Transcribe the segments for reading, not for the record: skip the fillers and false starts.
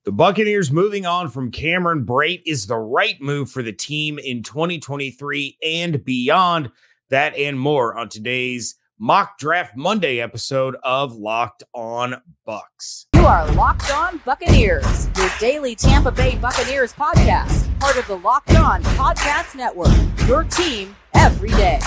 The Buccaneers moving on from Cameron Brate is the right move for the team in 2023 and beyond. That and more on today's Mock Draft Monday episode of Locked On Bucs. You are Locked On Buccaneers, your daily Tampa Bay Buccaneers podcast, part of the Locked On Podcast Network, your team every day.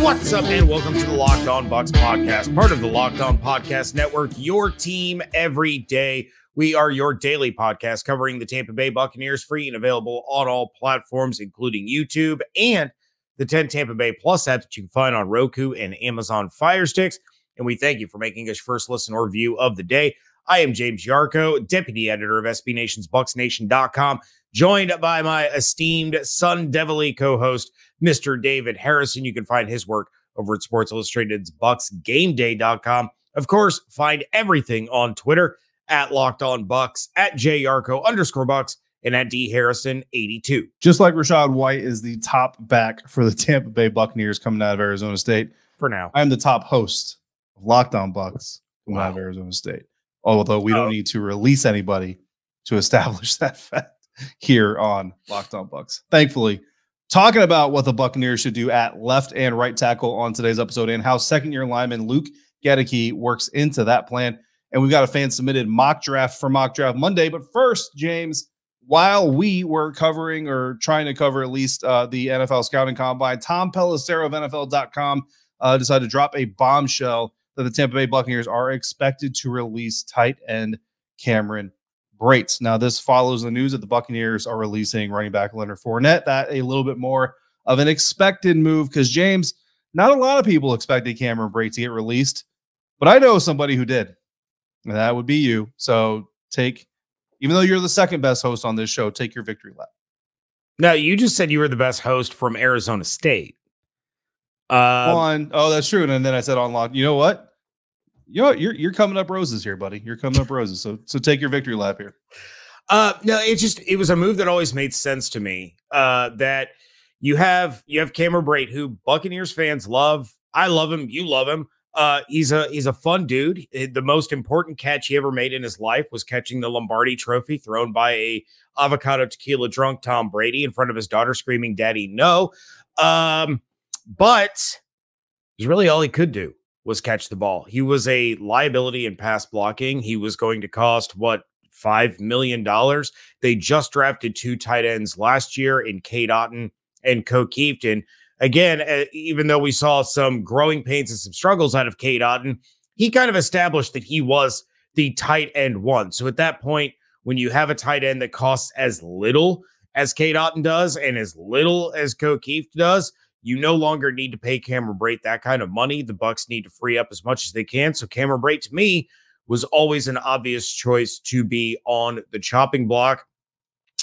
What's up, and welcome to the Locked On Bucs podcast, part of the Locked On Podcast Network, your team every day. We are your daily podcast covering the Tampa Bay Buccaneers, free and available on all platforms, including YouTube and the 10 Tampa Bay Plus app that you can find on Roku and Amazon Fire Sticks. And we thank you for making us first listen or view of the day. I am James Yarko, deputy editor of SB Nation's BucsNation.com, joined by my esteemed Sun Devil-y co-host, Mr. David Harrison. You can find his work over at Sports Illustrated's BucsGameDay.com. Of course, find everything on Twitter at Locked On Bucs, at JYarko_Bucs, and at DHarrison82. Just like Rachaad White is the top back for the Tampa Bay Buccaneers coming out of Arizona State. For now. I'm the top host of Locked On Bucs coming out of Arizona State. Although we don't need to release anybody to establish that fact here on Locked On Bucs. Thankfully, talking about what the Buccaneers should do at left and right tackle on today's episode and how second-year lineman Luke Goedeke works into that plan. And we've got a fan-submitted mock draft for Mock Draft Monday. But first, James, while we were covering or trying to cover at least the NFL Scouting Combine, Tom Pelissero of NFL.com decided to drop a bombshell that the Tampa Bay Buccaneers are expected to release tight end Cameron Brate. Now, this follows the news that the Buccaneers are releasing running back Leonard Fournette. That a little bit more of an expected move because, James, not a lot of people expected Cameron Brate to get released, but I know somebody who did, and that would be you. So even though you're the second best host on this show, take your victory lap. No, you just said you were the best host from Arizona State. Oh, that's true. And then I said on lock. You know what? You're coming up roses here, buddy. You're coming up roses. So take your victory lap here. No, it was a move that always made sense to me. That you have Cameron Brate, who Buccaneers fans love. I love him. You love him. He's a fun dude. The most important catch he ever made in his life was catching the Lombardi Trophy thrown by a avocado tequila drunk Tom Brady in front of his daughter screaming, "Daddy, no." But he's really all he could do was catch the ball. He was a liability in pass blocking. He was going to cost $5 million. They just drafted two tight ends last year in Cade Otton and O'Keefe. And again, even though we saw some growing pains and some struggles out of Cade Otton, he kind of established that he was the tight end one. So at that point, when you have a tight end that costs as little as Cade Otton does and as little as O'Keefe does, you no longer need to pay Cameron Brate that kind of money. The Bucs need to free up as much as they can. So Cameron Brate, to me, was always an obvious choice to be on the chopping block.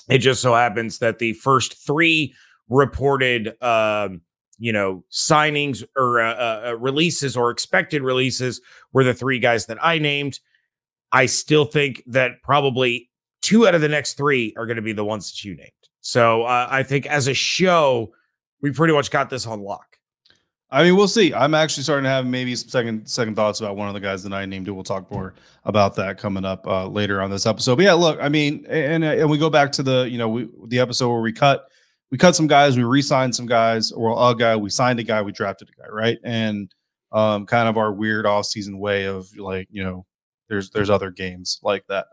It just so happens that the first three reported signings or releases or expected releases were the three guys that I named. I still think that probably two out of the next three are going to be the ones that you named. So I think as a show, we pretty much got this on lock. I mean, we'll see. I'm actually starting to have maybe some second thoughts about one of the guys that I named. We'll talk more about that coming up later on this episode. But yeah, look, I mean, and we go back to the episode where we cut some guys, we re-signed some guys, or a guy, we signed a guy, we drafted a guy, right? And kind of our weird off-season way of there's other games like that.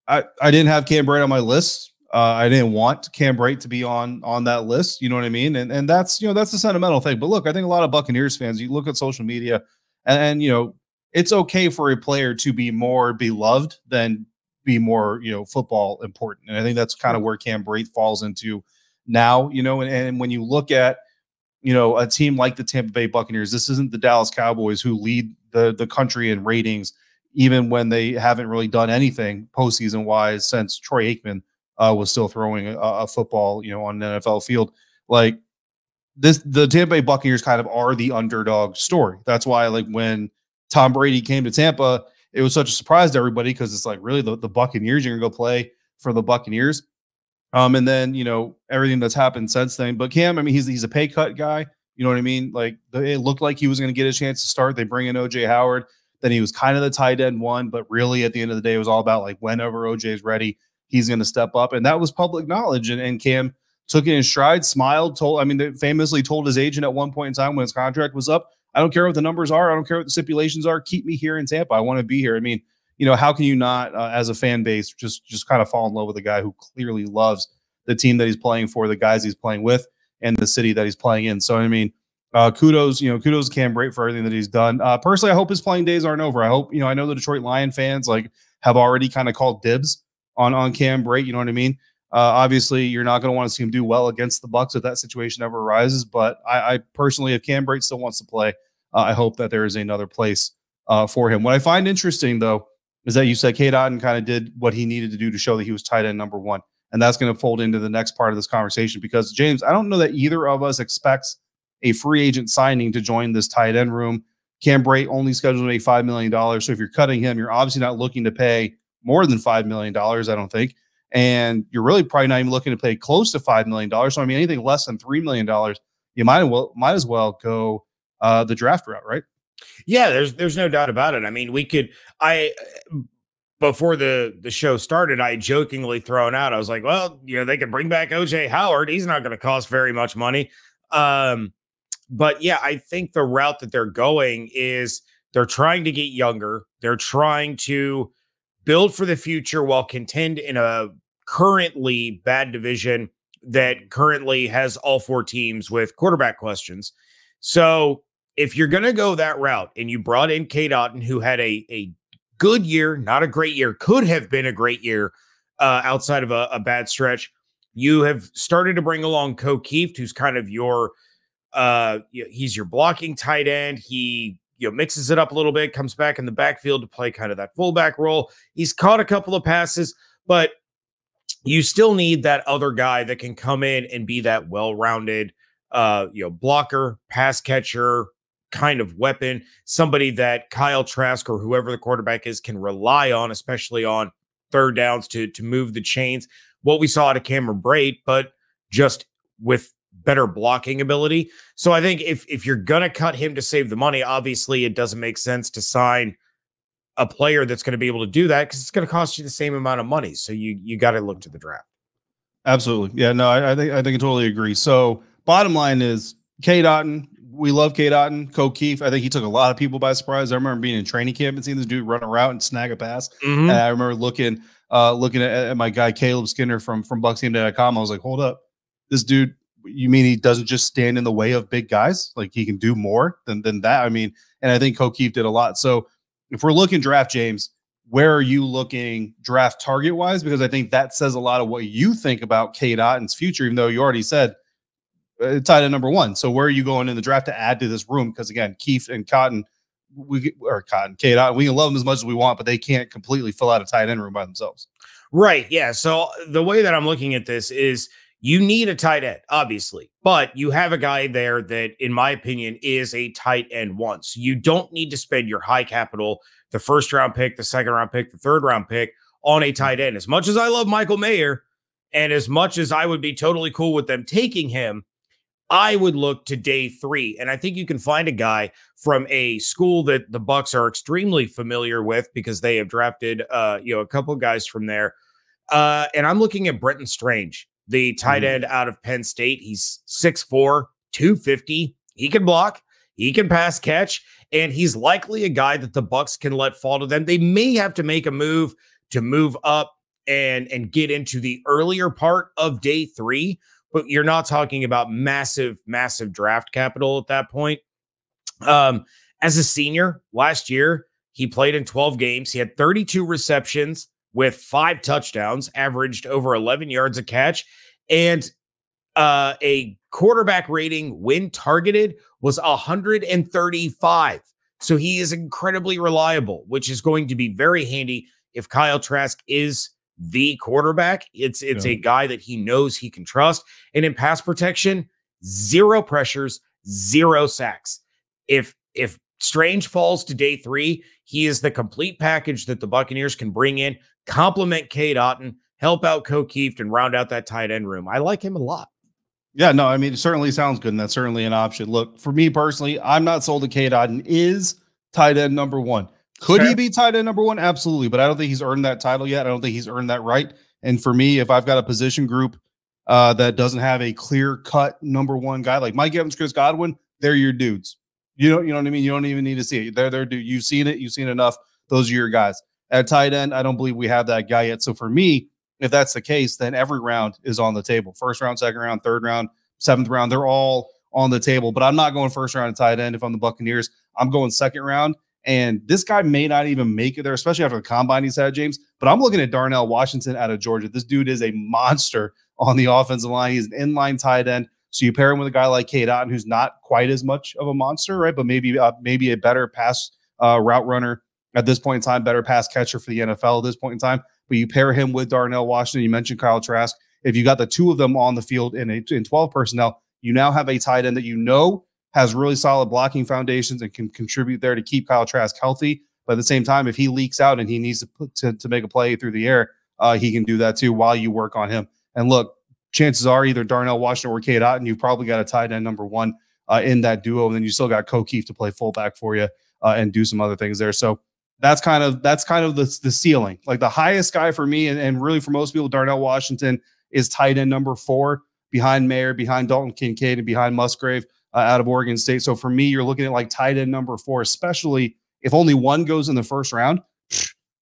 I didn't have Cam Brate on my list. I didn't want Cam Brate to be on that list. You know what I mean? And that's, that's the sentimental thing. But look, I think a lot of Buccaneers fans, you look at social media and it's okay for a player to be more beloved than be more, football important. And I think that's kind of where Cam Brate falls into now, and when you look at, a team like the Tampa Bay Buccaneers, this isn't the Dallas Cowboys who lead the country in ratings, even when they haven't really done anything postseason wise since Troy Aikman was still throwing a football, on an NFL field. Like the Tampa Bay Buccaneers kind of are the underdog story. That's why, when Tom Brady came to Tampa, it was such a surprise to everybody because it's really the Buccaneers, you're going to go play for the Buccaneers. And then, everything that's happened since then. But Cam, I mean, he's a pay cut guy. You know what I mean? Like it looked like he was going to get a chance to start. They bring in OJ Howard. Then he was kind of the tight end one, but really at the end of the day, it was all about like whenever OJ is ready, he's going to step up. And that was public knowledge. And Cam took it in stride, smiled, they famously told his agent at one point in time when his contract was up, I don't care what the numbers are. I don't care what the stipulations are. Keep me here in Tampa. I want to be here. I mean, how can you not, as a fan base, just kind of fall in love with a guy who clearly loves the team that he's playing for, the guys he's playing with, and the city that he's playing in. So, I mean, kudos to Cam Brate for everything that he's done. Personally, I hope his playing days aren't over. I hope, I know the Detroit Lion fans have already kind of called dibs on Cam Brate. You know what I mean? Obviously, you're not going to want to see him do well against the Bucs if that situation ever arises. But I personally, if Cam Brate still wants to play, I hope that there is another place for him. What I find interesting, though, is that you said Cade Otton kind of did what he needed to do to show that he was tight end number one. And that's going to fold into the next part of this conversation because, James, I don't know that either of us expects a free agent signing to join this tight end room. Cam Brate only scheduled to make $5 million. So if you're cutting him, you're obviously not looking to pay more than $5 million, I don't think. And you're really probably not even looking to pay close to $5 million. So, I mean, anything less than $3 million, you might as well go the draft route, right? Yeah, there's no doubt about it. I mean, before the show started, I jokingly thrown out, I was like, well, they can bring back OJ Howard. He's not going to cost very much money. But yeah, I think the route that they're going is they're trying to get younger. They're trying to build for the future while contend in a currently bad division that currently has all four teams with quarterback questions. So if you're going to go that route and you brought in Cade Otton, who had a good year, not a great year, could have been a great year outside of a bad stretch, you have started to bring along O'Keefe, who's kind of he's your blocking tight end. He mixes it up a little bit, comes back in the backfield to play kind of that fullback role. He's caught a couple of passes, but you still need that other guy that can come in and be that well-rounded, blocker, pass catcher, kind of weapon, somebody that Kyle Trask or whoever the quarterback is can rely on, especially on third downs to move the chains. What we saw out of Cameron Brate, but just with better blocking ability. So I think if you're going to cut him to save the money, obviously it doesn't make sense to sign a player that's going to be able to do that because it's going to cost you the same amount of money. So you got to look to the draft. Absolutely. Yeah, no, I think I totally agree. So bottom line is Cade Otton. We love Cade Otton. O'Keefe, I think he took a lot of people by surprise. I remember being in training camp and seeing this dude run a route and snag a pass. Mm-hmm. And I remember looking at my guy Caleb Skinner from BucsGameDay.com. I was like, hold up, this dude. You mean he doesn't just stand in the way of big guys? Like he can do more than that? I mean, and I think O'Keefe did a lot. So if we're looking draft, James, where are you looking draft target wise? Because I think that says a lot of what you think about Cade Otton's future, even though you already said tight end number one. So where are you going in the draft to add to this room? Because again, Keefe and Cade Otton, we can love them as much as we want, but they can't completely fill out a tight end room by themselves. Right. Yeah. So the way that I'm looking at this is you need a tight end, obviously, but you have a guy there that, in my opinion, is a tight end one. So you don't need to spend your high capital, the first round pick, the second round pick, the third round pick on a tight end. As much as I love Michael Mayer and as much as I would be totally cool with them taking him, I would look to day 3. And I think you can find a guy from a school that the Bucs are extremely familiar with because they have drafted, a couple of guys from there. And I'm looking at Brenton Strange, the tight end out of Penn State. He's 6'4", 250. He can block. He can pass catch. And he's likely a guy that the Bucs can let fall to them. They may have to make a move to move up and get into the earlier part of day 3. But you're not talking about massive draft capital at that point. As a senior last year, he played in 12 games. He had 32 receptions with 5 touchdowns, averaged over 11 yards a catch, and a quarterback rating when targeted was 135. So he is incredibly reliable, which is going to be very handy if Kyle Trask is the quarterback. It's a guy that he knows he can trust. And in pass protection, 0 pressures, 0 sacks. If Strange falls to day 3, he is the complete package that the Buccaneers can bring in, complement Cade Otton, help out O'Keefe, and round out that tight end room. I like him a lot. Yeah, no, I mean, it certainly sounds good, and that's certainly an option. Look, for me personally, I'm not sold to Cade Otton is tight end number one. Could he be tight end number one? Absolutely, but I don't think he's earned that title yet. I don't think he's earned that right. And for me, if I've got a position group that doesn't have a clear-cut number one guy like Mike Evans, Chris Godwin, they're your dudes. You know what I mean? You don't even need to see it. They're dude. You've seen it. You've seen enough. Those are your guys. At tight end, I don't believe we have that guy yet. So for me, if that's the case, then every round is on the table. First round, second round, third round, seventh round, they're all on the table. But I'm not going first round at tight end if I'm the Buccaneers. I'm going second round. And this guy may not even make it there, especially after the combine he's had, James. But I'm looking at Darnell Washington out of Georgia. This dude is a monster on the offensive line. He's an inline tight end. So you pair him with a guy like Cade Otton, who's not quite as much of a monster, right? But maybe a better pass route runner at this point in time, better pass catcher for the NFL at this point in time. But you pair him with Darnell Washington. You mentioned Kyle Trask. If you got the two of them on the field in 12 personnel, you now have a tight end that you know has really solid blocking foundations and can contribute there to keep Kyle Trask healthy. But at the same time, if he leaks out and he needs to make a play through the air, he can do that too while you work on him. And look, chances are either Darnell Washington or Cade Otton, you've probably got a tight end number one in that duo, and then you still got Keith to play fullback for you and do some other things there. So that's kind of the ceiling. Like the highest guy for me, and really for most people, Darnell Washington is tight end number 4 behind Mayer, behind Dalton Kincaid, and behind Musgrave out of Oregon State. So for me, you're looking at like tight end number 4, especially if only one goes in the first round.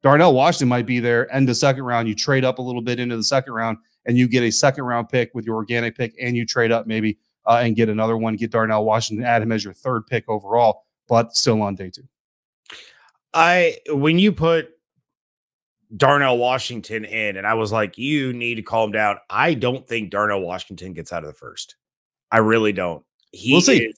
Darnell Washington might be there end of second round. You trade up a little bit into the second round and you get a second round pick with your organic pick, and you trade up maybe and get another one, get Darnell Washington, add him as your third pick overall, but still on day 2. When you put Darnell Washington in, and I was like, you need to calm down. I don't think Darnell Washington gets out of the first. I really don't. We'll see.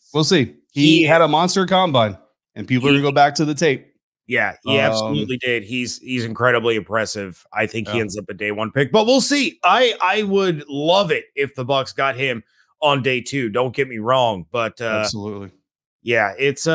He had a monster combine, and people are going to go back to the tape. Yeah, he absolutely did. He's incredibly impressive. I think he ends up a day 1 pick, but we'll see. I would love it if the Bucs got him on day 2. Don't get me wrong, but absolutely. Yeah, it's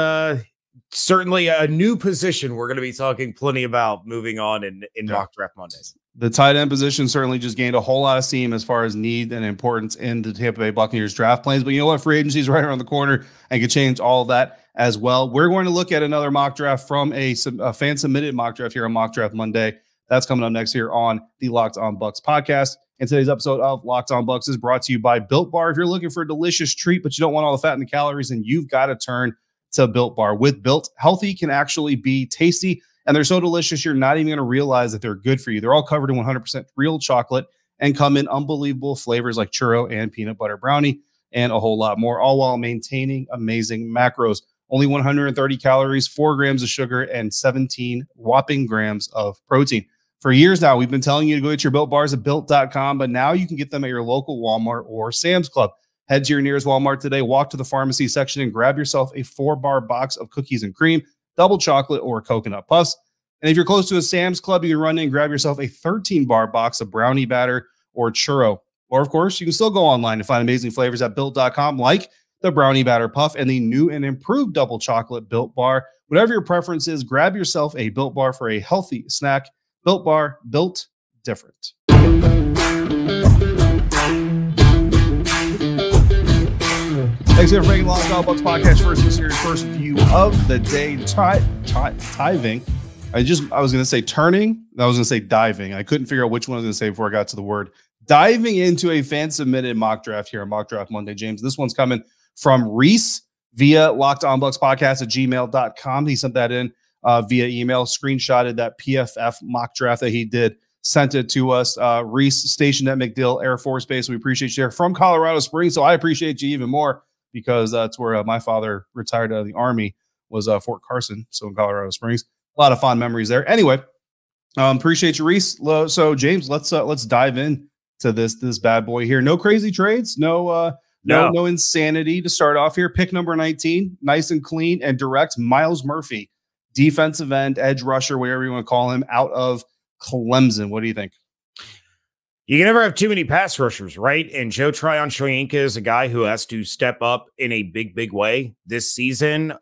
certainly a new position we're going to be talking plenty about moving on in Mock Draft Mondays. The tight end position certainly just gained a whole lot of steam as far as need and importance in the Tampa Bay Buccaneers draft plans. But you know what? Free agency is right around the corner and can change all of that as well. We're going to look at another mock draft from a fan-submitted mock draft here on Mock Draft Monday. That's coming up next here on the Locked On Bucs podcast. And today's episode of Locked On Bucs is brought to you by Built Bar. If you're looking for a delicious treat, but you don't want all the fat and the calories, then you've got to turn to Built Bar. With Built, healthy can actually be tasty, and they're so delicious you're not even going to realize that they're good for you. They're all covered in 100% real chocolate and come in unbelievable flavors like churro and peanut butter brownie and a whole lot more, all while maintaining amazing macros. Only 130 calories, 4 grams of sugar, and 17 whopping grams of protein. For years now, we've been telling you to go get your Built Bars at Built.com, but now you can get them at your local Walmart or Sam's Club. Head to your nearest Walmart today, walk to the pharmacy section, and grab yourself a 4-bar box of cookies and cream, double chocolate, or coconut puffs. And if you're close to a Sam's Club, you can run in and grab yourself a 13-bar box of brownie batter or churro. Or, of course, you can still go online to find amazing flavors at Built.com, like the brownie batter puff and the new and improved double chocolate Built Bar. Whatever your preference is, grab yourself a Built Bar for a healthy snack. Built Bar, built different. Thanks for making Locked On Bucs podcast first view of the day. Diving. I was going to say turning. I was going to say diving. I couldn't figure out which one I was going to say before I got to the word. Diving into a fan-submitted mock draft here on Mock Draft Monday, James. This one's coming from Reese via lockedonbuckspodcast@gmail.com. He sent that in via email, screenshotted that PFF mock draft that he did, sent it to us. Reese, stationed at MacDill Air Force Base. We appreciate you there from Colorado Springs, so I appreciate you even more because that's where my father retired out of the Army, was Fort Carson, so in Colorado Springs. A lot of fond memories there. Anyway, appreciate you, Reese. So, James, let's dive in to this bad boy here. No crazy trades, no insanity to start off here. Pick number 19, nice and clean and direct. Myles Murphy, defensive end, edge rusher, whatever you want to call him, out of Clemson. What do you think? You can never have too many pass rushers, right? And Joe Tryon-Shoyinka is a guy who has to step up in a big way this season.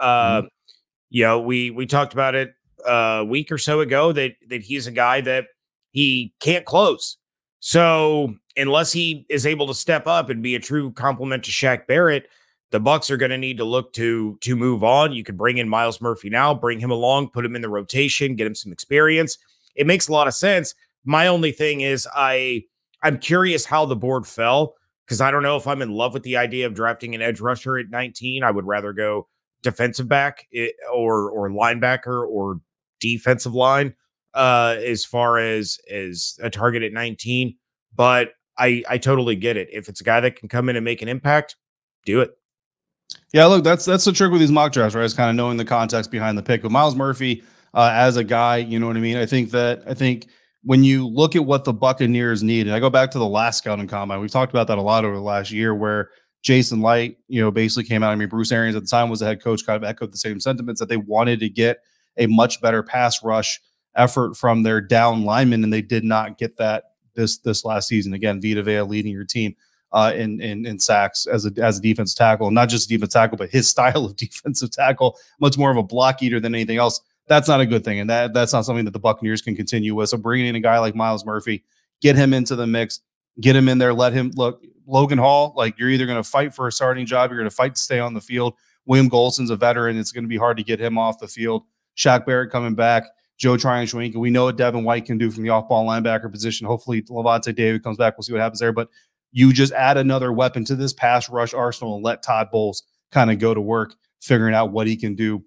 We talked about it a week or so ago that he's a guy that he can't close. So unless he is able to step up and be a true complement to Shaq Barrett, the Bucs are going to need to look to move on. You could bring in Myles Murphy now, bring him along, put him in the rotation, get him some experience. It makes a lot of sense. My only thing is I'm curious how the board fell, because I don't know if I'm in love with the idea of drafting an edge rusher at 19. I would rather go defensive back or linebacker or defensive line as far as a target at 19. But I totally get it. If it's a guy that can come in and make an impact, do it. Yeah, look, that's the trick with these mock drafts, right? Is kind of knowing the context behind the pick. But Myles Murphy, as a guy, you know what I mean? I think when you look at what the Buccaneers need, and I go back to the last scouting combine, we've talked about that a lot over the last year, where Jason Light, basically came out. I mean, Bruce Arians at the time was the head coach, kind of echoed the same sentiments that they wanted to get a much better pass rush effort from their down linemen, and they did not get that this last season. Again, Vita Vea leading your team in sacks as a defensive tackle, not just a defensive tackle, but his style of defensive tackle, much more of a block eater than anything else. That's not a good thing, and that's not something that the Buccaneers can continue with. So bringing in a guy like Myles Murphy, get him into the mix, get him in there, let him look. Logan Hall, like, you're either going to fight for a starting job, you're going to fight to stay on the field. William Golson's a veteran. It's going to be hard to get him off the field. Shaq Barrett coming back. Joe Tryon-Shoyinka. We know what Devin White can do from the off-ball linebacker position. Hopefully, Levante David comes back. We'll see what happens there. But you just add another weapon to this pass rush arsenal and let Todd Bowles kind of go to work figuring out what he can do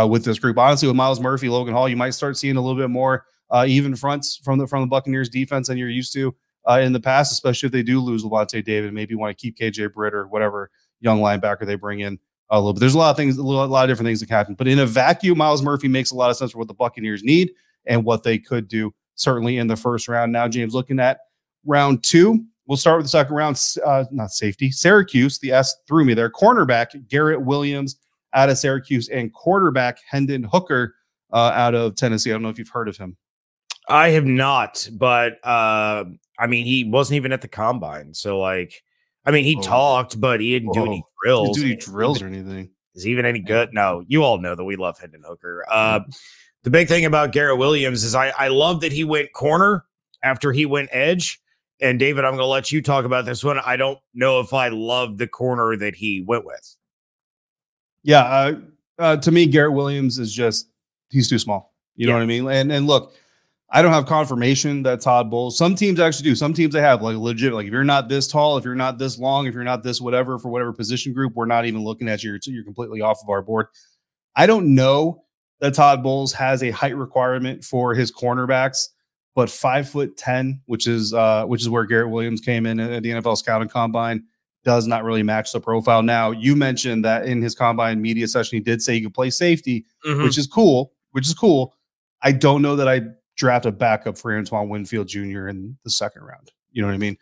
with this group. Honestly, with Myles Murphy, Logan Hall, you might start seeing a little bit more even fronts from the Buccaneers defense than you're used to in the past, especially if they do lose Levante David. Maybe want to keep KJ Britt or whatever young linebacker they bring in a little bit. There's a lot of different things that can happen. But in a vacuum, Myles Murphy makes a lot of sense for what the Buccaneers need and what they could do, certainly in the first round. Now, James, looking at round 2, we'll start with the second round. Not safety, Syracuse. The S threw me there. Cornerback Garrett Williams out of Syracuse, and quarterback Hendon Hooker out of Tennessee. I don't know if you've heard of him. I have not, but he wasn't even at the combine. So, he talked, but he didn't do any drills. He didn't do any drills or anything. Is he even any good? No, you all know that we love Hendon Hooker. The big thing about Garrett Williams is I love that he went corner after he went edge. And David, I'm going to let you talk about this one. I don't know if I love the corner that he went with. Yeah, to me, Garrett Williams is he's too small. You know what I mean? And look, I don't have confirmation that Todd Bowles. Some teams actually do. Some teams they have legit. Like, if you're not this tall, if you're not this long, if you're not this whatever for whatever position group, we're not even looking at you. You're completely off of our board. I don't know that Todd Bowles has a height requirement for his cornerbacks, but 5'10", which is where Garrett Williams came in at the NFL Scouting Combine, does not really match the profile. Now, you mentioned that in his combine media session, he did say he could play safety, which is cool. I don't know that I draft a backup for Antoine Winfield Jr. in the second round. You know what I mean?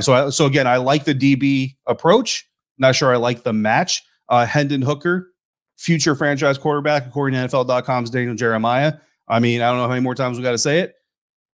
So again, I like the DB approach. Not sure I like the match. Hendon Hooker, future franchise quarterback, according to NFL.com's Daniel Jeremiah. I don't know how many more times we got to say it.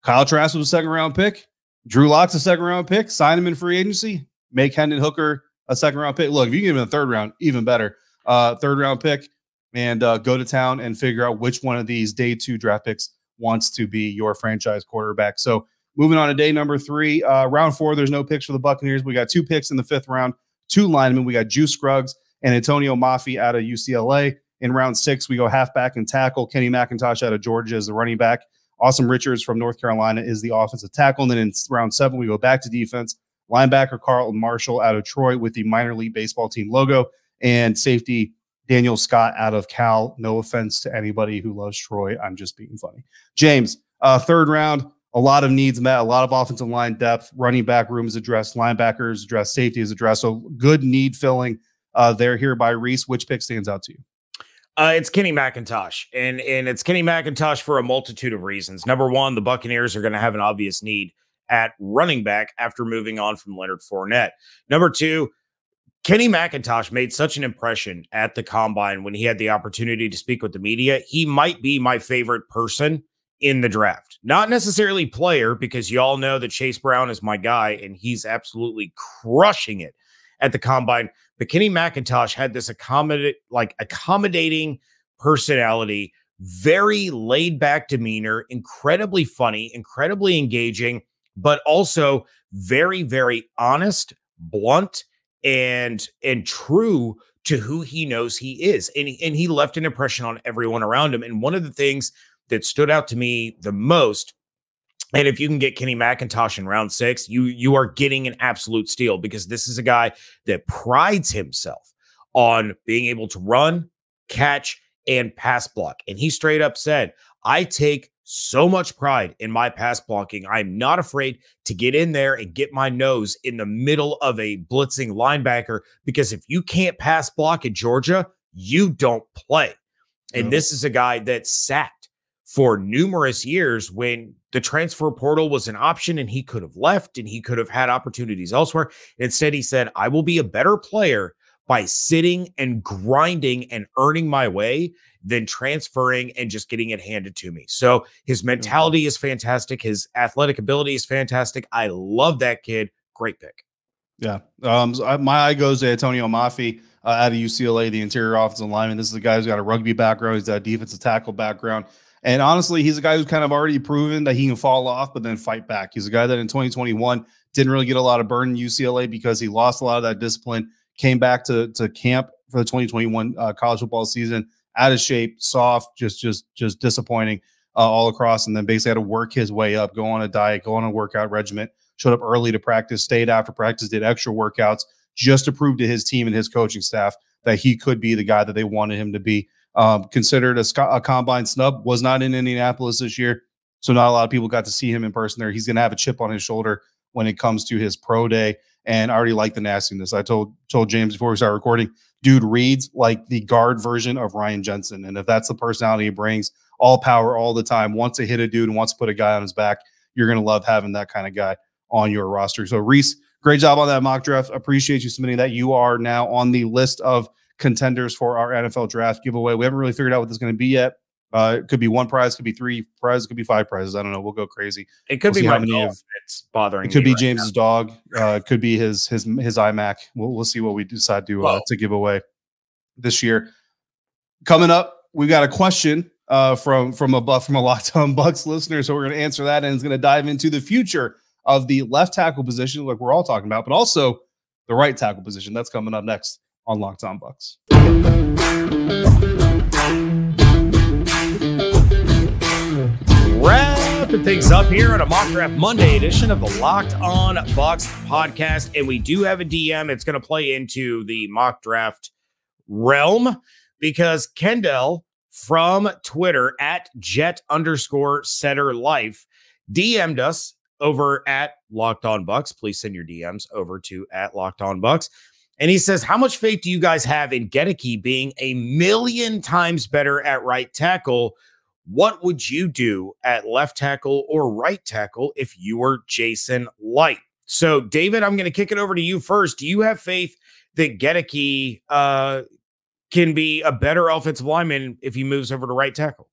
Kyle Trask was a second-round pick. Drew Lock's a second-round pick. Sign him in free agency. Make Hendon Hooker a second-round pick. Look, if you can give him a third round, even better. Third-round pick, and go to town and figure out which one of these day 2 draft picks wants to be your franchise quarterback. So moving on to day number 3, round 4, there's no picks for the Buccaneers. We got 2 picks in the 5th round, 2 linemen. We got Juice Scruggs and Atonio Mafi out of UCLA. In round 6, we go halfback and tackle. Kenny McIntosh out of Georgia is the running back. Awesome Richards from North Carolina is the offensive tackle. And then in round 7, we go back to defense. Linebacker Carlton Marshall out of Troy with the minor league baseball team logo. And safety Daniel Scott out of Cal. No offense to anybody who loves Troy. I'm just being funny. James, 3rd round, a lot of needs met, a lot of offensive line depth. Running back room is addressed. Linebackers addressed. Safety is addressed. So good need filling there here by Reese. Which pick stands out to you? It's Kenny McIntosh, and it's Kenny McIntosh for a multitude of reasons. Number one, the Buccaneers are going to have an obvious need at running back after moving on from Leonard Fournette. Number 2, Kenny McIntosh made such an impression at the Combine when he had the opportunity to speak with the media. He might be my favorite person in the draft. Not necessarily player, because you all know that Chase Brown is my guy, and he's absolutely crushing it at the Combine. But Kenny McIntosh had this accommodating personality, very laid-back demeanor, incredibly funny, incredibly engaging, but also very, very honest, blunt, and true to who he knows he is. And he left an impression on everyone around him. And one of the things that stood out to me the most, and if you can get Kenny McIntosh in round 6, you are getting an absolute steal, because this is a guy that prides himself on being able to run, catch, and pass block. And he straight up said, I take so much pride in my pass blocking. I'm not afraid to get in there and get my nose in the middle of a blitzing linebacker, because if you can't pass block at Georgia, you don't play. And this is a guy that sat for numerous years when the transfer portal was an option and he could have left and he could have had opportunities elsewhere. Instead, he said, I will be a better player by sitting and grinding and earning my way than transferring and just getting it handed to me. So his mentality is fantastic. His athletic ability is fantastic. I love that kid. Great pick. Yeah. My eye goes to Atonio Mafi out of UCLA, the interior offensive lineman. This is a guy who's got a rugby background. He's got a defensive tackle background. And honestly, he's a guy who's kind of already proven that he can fall off, but then fight back. He's a guy that in 2021 didn't really get a lot of burn in UCLA because he lost a lot of that discipline, came back to camp for the 2021 college football season, out of shape, soft, just disappointing all across. And then basically had to work his way up, go on a diet, go on a workout regimen, showed up early to practice, stayed after practice, did extra workouts just to prove to his team and his coaching staff that he could be the guy that they wanted him to be. Considered a combine snub, was not in Indianapolis this year. So not a lot of people got to see him in person there. He's going to have a chip on his shoulder when it comes to his pro day. And I already like the nastiness. I told James before we started recording, dude reads like the guard version of Ryan Jensen. And if that's the personality he brings, all power all the time, wants to hit a dude and wants to put a guy on his back, you're going to love having that kind of guy on your roster. So Reese, great job on that mock draft. Appreciate you submitting that. You are now on the list of contenders for our NFL draft giveaway. We haven't really figured out what this is going to be yet. It could be 1 prize, could be 3 prizes, could be 5 prizes. I don't know. We'll go crazy. It could be how many of it's bothering. It could be right James's now. dog. It could be his iMac. We'll see what we decide to give away this year. Coming up, we got a question from a Locked On Bucs listener. So we're going to answer that, and it's going to dive into the future of the left tackle position, like we're all talking about, but also the right tackle position. That's coming up next on Locked On Bucs. Wrapping things up here on a Mock Draft Monday edition of the Locked On Bucs podcast. And we do have a DM. It's going to play into the mock draft realm because Kendall from Twitter at jet_setterlife DM'd us over at Locked On Bucs. Please send your DMs over to at Locked On Bucs. And he says, how much faith do you guys have in Goedeke being a million times better at right tackle? What would you do at left tackle or right tackle if you were Jason Licht? So, David, I'm going to kick it over to you first. Do you have faith that Goedeke can be a better offensive lineman if he moves over to right tackle?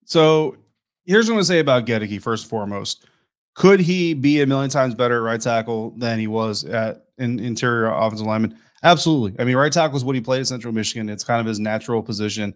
So here's what I'm going to say about Goedeke first and foremost. Could he be a million times better at right tackle than he was at interior offensive lineman? Absolutely. I mean, right tackle is what he played at Central Michigan. It's kind of his natural position.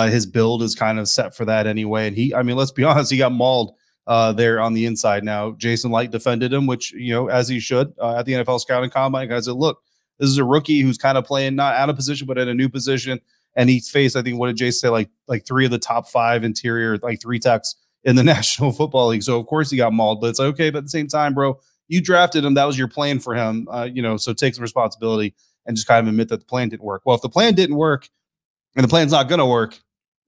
His build is kind of set for that anyway. And let's be honest, he got mauled there on the inside. Now, Jason Licht defended him, which, as he should at the NFL scouting combine. Guys said, look, this is a rookie who's kind of playing not out of position, but in a new position. And he's faced, I think, what did Jason say, like 3 of the top 5 interior, like 3 techs in the National Football League. So, of course, he got mauled. But it's like, okay, but at the same time, bro, you drafted him. That was your plan for him, so take some responsibility and just kind of admit that the plan didn't work. Well, if the plan didn't work and the plan's not going to work,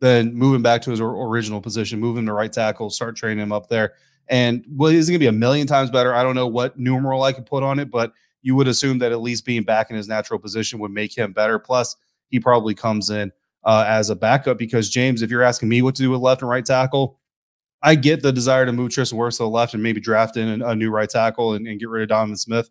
then move him back to his original position, move him to right tackle, start training him up there. And is he going to be a million times better? I don't know what numeral I could put on it, but you would assume that at least being back in his natural position would make him better. Plus, he probably comes in as a backup because, James, if you're asking me what to do with left and right tackle, I get the desire to move Tristan Wirfs to the left and maybe draft in a new right tackle and get rid of Donovan Smith.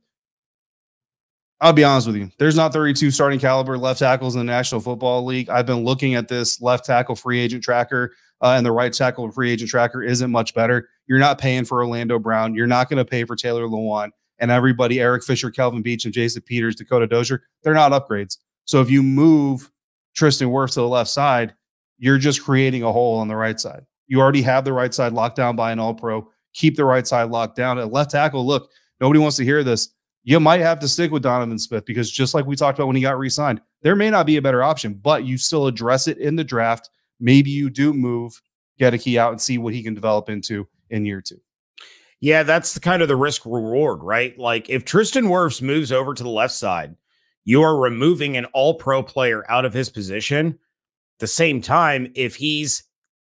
I'll be honest with you. There's not 32 starting caliber left tackles in the National Football League. I've been looking at this left tackle free agent tracker, and the right tackle free agent tracker isn't much better. You're not paying for Orlando Brown. You're not going to pay for Taylor Lewan. And everybody, Eric Fisher, Kelvin Beach, and Jason Peters, Dakota Dozier, they're not upgrades. So if you move Tristan Wirfs to the left side, you're just creating a hole on the right side. You already have the right side locked down by an all-pro. keep the right side locked down. At left tackle, look, nobody wants to hear this. You might have to stick with Donovan Smith because just like we talked about when he got re-signed, there may not be a better option, but you still address it in the draft. Maybe you do move Goedeke out and see what he can develop into in year 2. Yeah, that's the kind of the risk reward, right? Like if Tristan Wirfs moves over to the left side, you are removing an all-pro player out of his position. The same time, if he's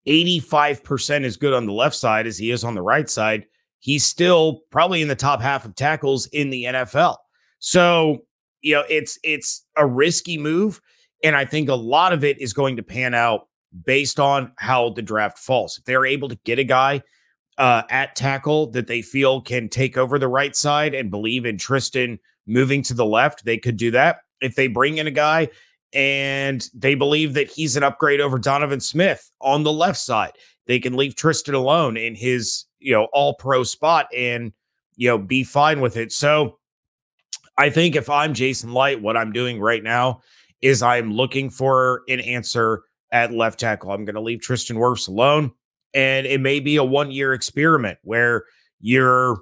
85% as good on the left side as he is on the right side, he's still probably in the top half of tackles in the NFL. So, it's a risky move. And I think a lot of it is going to pan out based on how the draft falls. If they're able to get a guy at tackle that they feel can take over the right side and believe in Tristan moving to the left, they could do that. If they bring in a guy and they believe that he's an upgrade over Donovan Smith on the left side, they can leave Tristan alone in his, all pro spot and, be fine with it. So I think if I'm Jason Light, what I'm doing right now is I'm looking for an answer at left tackle. I'm going to leave Tristan Wirfs alone. And it may be a 1-year experiment where you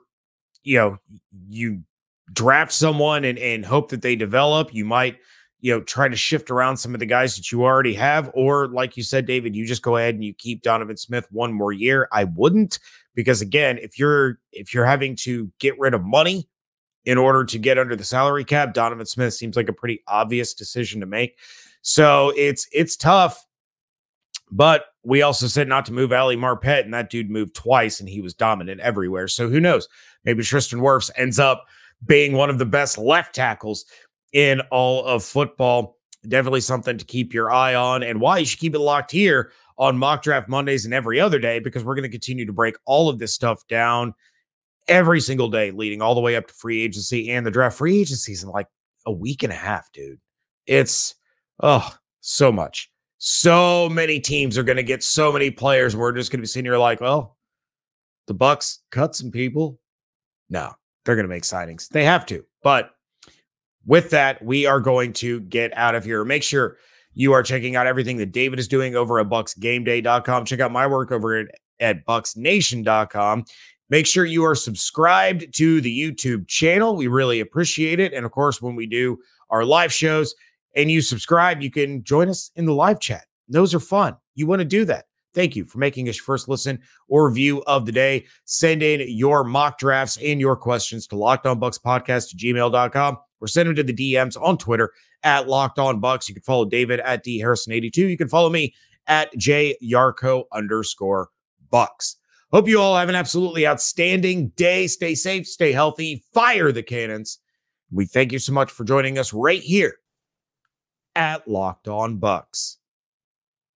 draft someone and hope that they develop. You might, try to shift around some of the guys that you already have. Or like you said, David, you just go ahead and you keep Donovan Smith 1 more year. I wouldn't, because again, if you're having to get rid of money in order to get under the salary cap, Donovan Smith seems like a pretty obvious decision to make. So it's tough. But we also said not to move Ali Marpet, and that dude moved twice, and he was dominant everywhere. So who knows? Maybe Tristan Wirfs ends up being one of the best left tackles in all of football. Definitely something to keep your eye on, and why you should keep it locked here on Mock Draft Mondays and every other day, because we're going to continue to break all of this stuff down every single day, leading all the way up to free agency and the draft. Free agency is in like a week and a half, dude. It's, so much. So many teams are going to get so many players. We're just going to be sitting here like, well, the Bucs cut some people. No, they're going to make signings. They have to. But with that, we are going to get out of here. Make sure you are checking out everything that David is doing over at BucsGameDay.com. Check out my work over at BucsNation.com. Make sure you are subscribed to the YouTube channel. We really appreciate it. And of course, when we do our live shows, and you subscribe, you can join us in the live chat. Those are fun. You want to do that. Thank you for making us your first listen or view of the day. Send in your mock drafts and your questions to LockedOnBucsPodcast@gmail.com or send them to the DMs on Twitter at LockedOnBucs. You can follow David at DHarrison82. You can follow me at JYarko_Bucs. Hope you all have an absolutely outstanding day. Stay safe, stay healthy, fire the cannons. We thank you so much for joining us right here at Locked On Bucs.